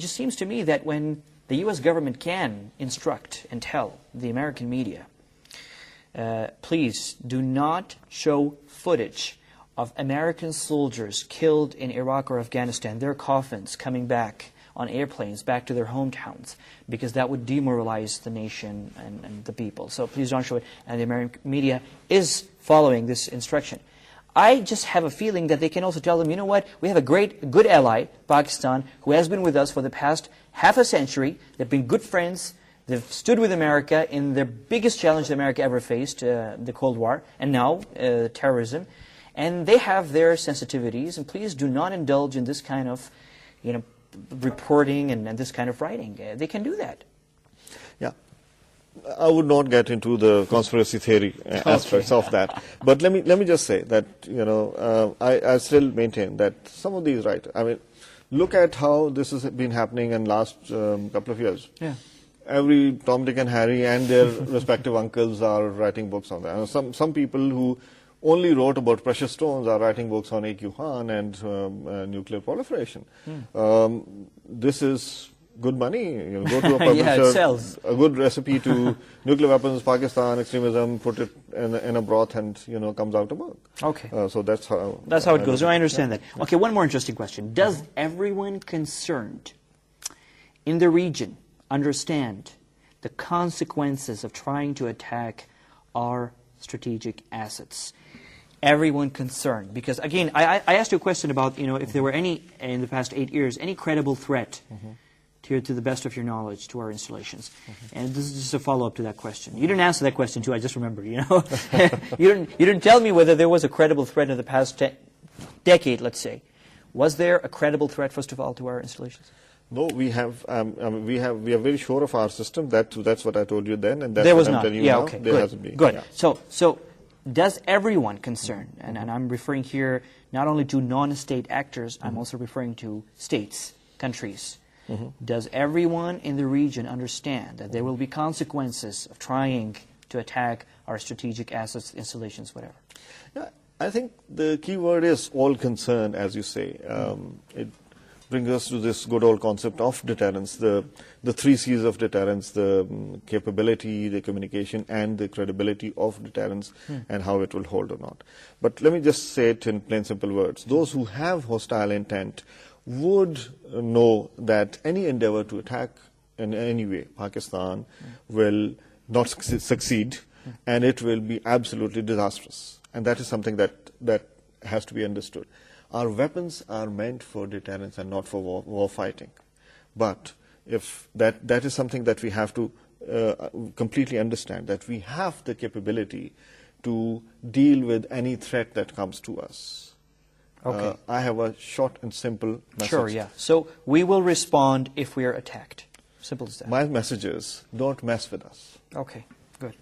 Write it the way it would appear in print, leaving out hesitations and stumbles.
just seems to me that when the U.S. government can instruct and tell the American media, please do not show footage of American soldiers killed in Iraq or Afghanistan, their coffins coming back on airplanes back to their hometowns, because that would demoralize the nation and the people. So please don't show it. And the American media is following this instruction. I just have a feeling that they can also tell them, you know what, we have a good ally, Pakistan, who has been with us for the past half a century. They've been good friends. They've stood with America in the biggest challenge that America ever faced, the Cold War, and now terrorism. And they have their sensitivities, and please do not indulge in this kind of, reporting and this kind of writing. They can do that. Yeah. I would not get into the conspiracy theory aspects of that. But let me just say that, I still maintain that some of these writers, I mean, look at how this has been happening in the last couple of years. Yeah. Every Tom, Dick and Harry and their respective uncles are writing books on that. Some people who only wrote about precious stones are writing books on A.Q. Han and nuclear proliferation. This is good money. You go to a publisher, yeah, it sells. A good recipe to nuclear weapons, Pakistan, extremism, put it in a broth and, comes out a book. Okay. So that's how it goes. No, I understand that. Okay, one more interesting question. Does everyone concerned in the region understand the consequences of trying to attack our strategic assets? Everyone concerned, because again, I asked you a question about if there were any in the past 8 years any credible threat to the best of your knowledge to our installations, and this is just a follow-up to that question. You didn't answer that question too. I just remembered. You didn't tell me whether there was a credible threat in the past decade. Let's say, was there a credible threat first of all to our installations? No, we have. We are very sure of our system. That's what I told you then, and that's there was what I'm not. telling you Yeah, now. okay, There good. hasn't been. Good. Yeah. So does everyone concerned, and I'm referring here not only to non-state actors, I'm also referring to states, countries. Does everyone in the region understand that there will be consequences of trying to attack our strategic assets, installations, whatever? Yeah, I think the key word is all concerned, as you say. It brings us to this good old concept of deterrence, the 3 C's of deterrence, the capability, the communication, and the credibility of deterrence, and how it will hold or not. But let me just say it in plain simple words. Those who have hostile intent would know that any endeavor to attack in any way Pakistan will not succeed, and it will be absolutely disastrous. And that is something that has to be understood. Our weapons are meant for deterrence and not for war fighting. But if that is something that we have to completely understand, that we have the capability to deal with any threat that comes to us. Okay. I have a short and simple message. Sure, yeah. So we will respond if we are attacked. Simple as that. My message is, don't mess with us. Okay, good.